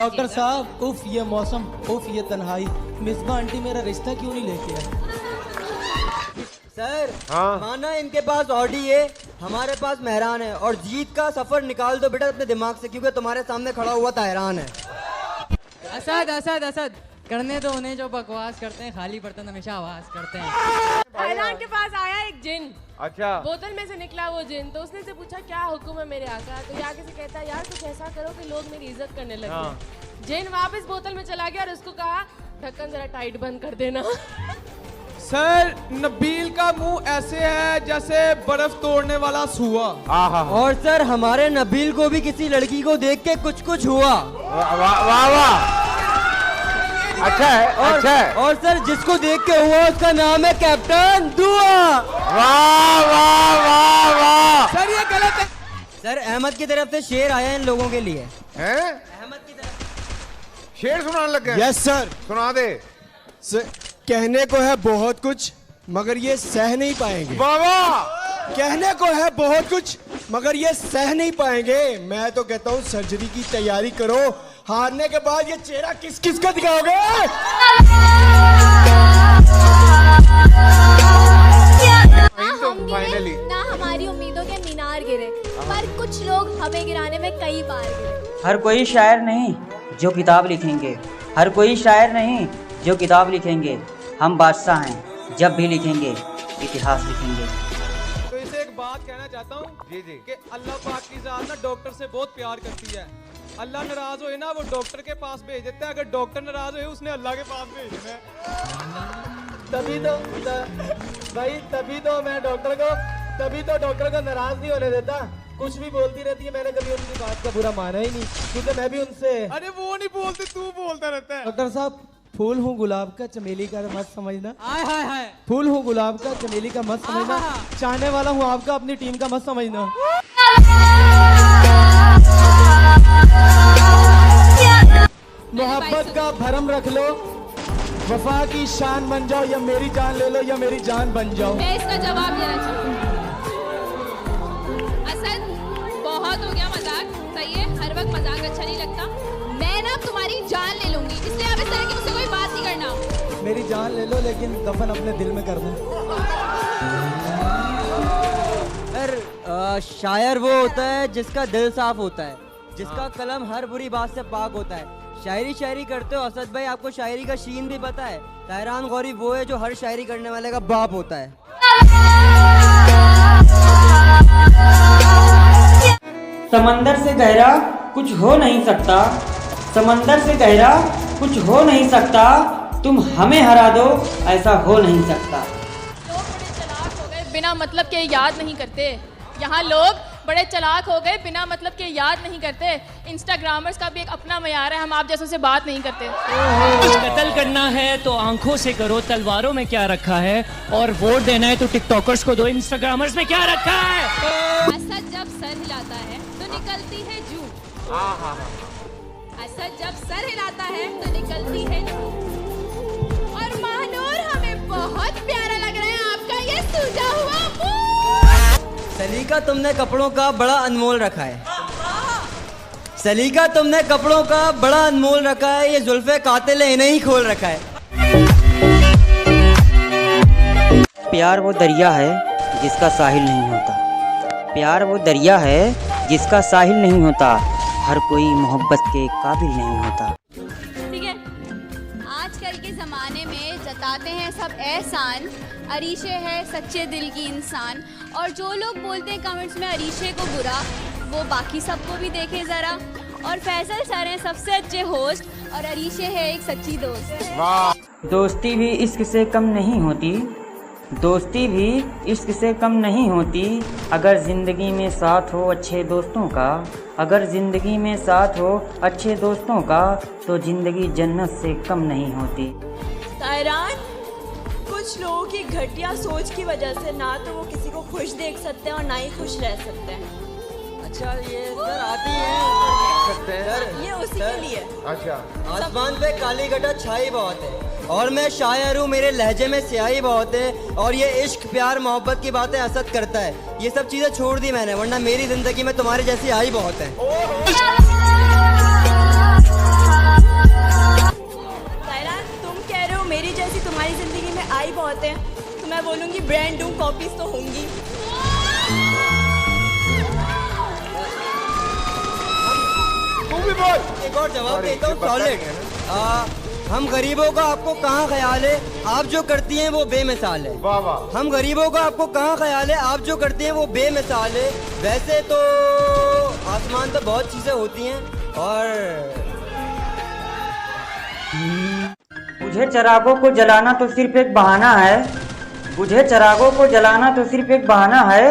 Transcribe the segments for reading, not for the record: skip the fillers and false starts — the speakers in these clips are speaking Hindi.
डॉक्टर साहब, उफ ये मौसम, उफ ये तन्हाई, मिसबा आंटी मेरा रिश्ता क्यों नहीं लेके आए? सर माना इनके पास ऑडी है, हमारे पास मेहरान है, और जीत का सफर निकाल दो बेटा अपने दिमाग से, क्योंकि तुम्हारे सामने खड़ा हुआ तहरान है। असद असद असद करने दो उन्हें, जो बकवास करते हैं, खाली बर्तन हमेशा आवाज करते हैं। तहरान के पास आया एक जिन, अच्छा, बोतल में से निकला वो जिन, तो उसने से पूछा क्या हुक्म है मेरे आका, तो ये आगे से कहता है यार कुछ ऐसा करो कि लोग मेरी इज्जत करने लगे। जिन वापस बोतल में चला गया और उसको कहा ढक्कन जरा टाइट बंद कर देना। सर नबील का मुंह ऐसे है जैसे बर्फ तोड़ने वाला सूआ। और सर हमारे नबील को भी किसी लड़की को देख के कुछ कुछ हुआ। वाह वाह, अच्छा है, अच्छा है। और सर जिसको देख के हुआ उसका नाम है कैप्टन दुआ। वाह वाह वाह वाह। सर ये गलत है। सर अहमद की तरफ से शेर आया इन लोगों के लिए। हैं? अहमद की तरफ शेर सुनाने लग गए? Yes sir. सुना दे। कहने को है बहुत कुछ मगर ये सह नहीं पाएंगे। वाह वाह। कहने को है बहुत कुछ मगर ये सह नहीं पाएंगे। मैं तो कहता हूँ सर्जरी की तैयारी करो, हारने के बाद ये चेहरा किस किस का दिखाओगे? फाइनली ना हमारी उम्मीदों के मीनार गिरे, पर कुछ लोग हमें गिराने में कई बार गिरे। हर कोई शायर नहीं जो किताब लिखेंगे, हर कोई शायर नहीं जो किताब लिखेंगे। हम बादशाह हैं, जब भी लिखेंगे इतिहास लिखेंगे। तो इसे एक बात कहना चाहता हूँ जी जी कि अल्लाह पाक की जात ना डॉक्टर से बहुत प्यार करती है। अल्लाह नाराज होए ना वो डॉक्टर के पास भेज देता है, अगर डॉक्टर नाराज होए उसने अल्लाह के पास भेजना है। तभी तो भाई, तभी तो मैं डॉक्टर को नाराज नहीं होने देता। कुछ भी बोलती रहती है, मैंने कभी उनकी बात का बुरा माना ही नहीं, क्योंकि मैं भी उनसे। अरे वो नहीं बोलते, तू बोलता रहता है। डॉक्टर साहब, फूल हूँ गुलाब का चमेली का मत समझना। हाय हाय हाय, फूल हूँ गुलाब का चमेली का मत समझना, चाहने वाला हूँ आपका अपनी टीम का मत समझना। मोहब्बत का भरम रख लो, वफा की शान बन जाओ, या मेरी जान ले लो या मेरी जान बन जाओ। मैं इसका जवाब देना चाहूँ। असद बहुत हो गया मजाक, सही है, हर वक्त मजाक अच्छा नहीं लगता। मैं ना तुम्हारी जान ले लूंगी, इसलिए आप इस तरह की मुझसे कोई बात नहीं करना। मेरी जान ले लो लेकिन दफन अपने दिल में कर दो। शायर वो होता है जिसका दिल साफ होता है, जिसका कलम हर बुरी बात से पाक होता है। शायरी करते हो असद भाई, आपको शायरी का शीन भी पता है। तहरान गौरी वो है जो हर शायरी करने वाले का बाप होता है। समंदर से गहरा कुछ हो नहीं सकता, समंदर से गहरा कुछ हो नहीं सकता, तुम हमें हरा दो ऐसा हो नहीं सकता। लोग बड़े चलाक हो गए, बिना मतलब के याद नहीं करते। यहाँ लोग बड़े चलाक हो गए, बिना मतलब के याद नहीं करते। इंस्टाग्रामर्स का भी एक अपना मयार है, हम आप जैसों से बात नहीं करते। कुछ कत्ल करना है तो आंखों से करो, तलवारों में क्या रखा है, और वोट देना है तो टिकटॉकर्स को दो, इंस्टाग्रामर्स में क्या रखा है। असद जब सर हिलाता है तो निकलती है जू। असद जब सर हिलाता है तो निकलती है जू। और महानूर, हमें बहुत प्यारा लग रहा है आपका ये सूजा हुआ मुंह। सलीका तुमने कपड़ों का बड़ा अनमोल रखा है, सलीका तुमने कपड़ों का बड़ा अनमोल रखा है, ये जुल्फे कातिल इन्हें ही खोल रखा है। प्यार वो दरिया है जिसका साहिल नहीं होता, प्यार वो दरिया है जिसका साहिल नहीं होता, हर कोई मोहब्बत के काबिल नहीं होता। ठीक है, आजकल के ज़माने में जताते हैं सब एहसान, अरीशे है सच्चे दिल की इंसान। और जो लोग बोलते हैं कमेंट्स में अरीशे को बुरा, वो बाकी सबको भी देखें ज़रा। और फैसल सर हैं सबसे अच्छे होस्ट, और अरीशे है एक सच्ची दोस्त। दोस्ती भी इश्क से कम नहीं होती, दोस्ती भी इश्क से कम नहीं होती, अगर ज़िंदगी में साथ हो अच्छे दोस्तों का, अगर ज़िंदगी में साथ हो अच्छे दोस्तों का, तो ज़िंदगी जन्नत से कम नहीं होती। तहरान, कुछ लोगों की घटिया सोच की वजह से ना तो वो किसी को खुश देख सकते हैं और ना ही खुश रह सकते हैं। अच्छा ये सर आती है सर, ये उसी के लिए। अच्छा, आसमान पे काली घटा छाई बहुत है, और मैं शायर हूँ, मेरे लहजे में स्याही बहुत है, और ये इश्क प्यार मोहब्बत की बातें असद करता है। ये सब चीजें छोड़ दी मैंने, वरना मेरी जिंदगी में तुम्हारी जैसी आई बहुत है। और जवाब देता हूँ सॉलिड। हम गरीबों का आपको कहाँ ख्याल है, आप जो करती हैं वो बेमिसाल है। वाह वाह। हम गरीबों का आपको कहाँ ख्याल है, आप जो करती हैं वो बेमिसाल है। वैसे तो आसमान तो बहुत चीजें होती हैं और बुझे चिरागों को जलाना तो सिर्फ एक बहाना है, बुझे चिरागों को जलाना तो सिर्फ एक बहाना है,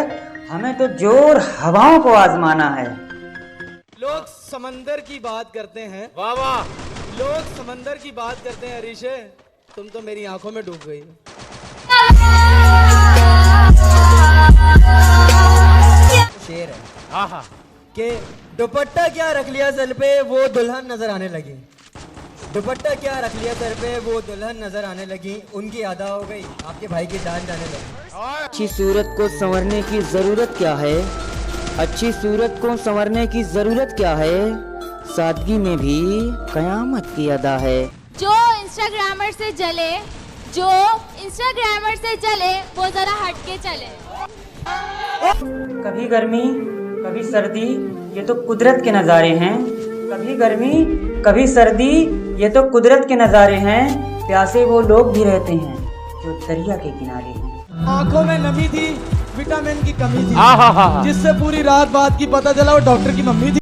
हमें तो जोर हवाओं को आजमाना है। लोग समंदर की बात करते हैं, वाह वाह। लोग समंदर की बात करते हैं अरीशे, तुम तो मेरी आंखों में डूब गई। शेर है हाँ हाँ। कि दुपट्टा क्या रख लिया सर पे वो दुल्हन नजर आने लगी, दुपट्टा क्या रख लिया सर पे वो दुल्हन नजर आने लगी, उनकी अदा हो गई आपके भाई की जान जाने लगी। अच्छी सूरत को संवरने की जरूरत क्या है, अच्छी सूरत को संवरने की जरूरत क्या है, सादगी में भी कयामत की अदा है। जो इंस्टाग्रामर से जले, जो इंस्टाग्रामर से जले वो जरा हट के चले। कभी गर्मी कभी सर्दी ये तो कुदरत के नज़ारे हैं, कभी गर्मी कभी सर्दी ये तो कुदरत के नज़ारे हैं, प्यासे वो लोग भी रहते हैं जो दरिया के किनारे हैं। आंखों में नमी थी, विटामिन की कमी थी, हाँ हाँ हाँ। जिससे पूरी रात बाद की पता चला वो डॉक्टर की मम्मी थी।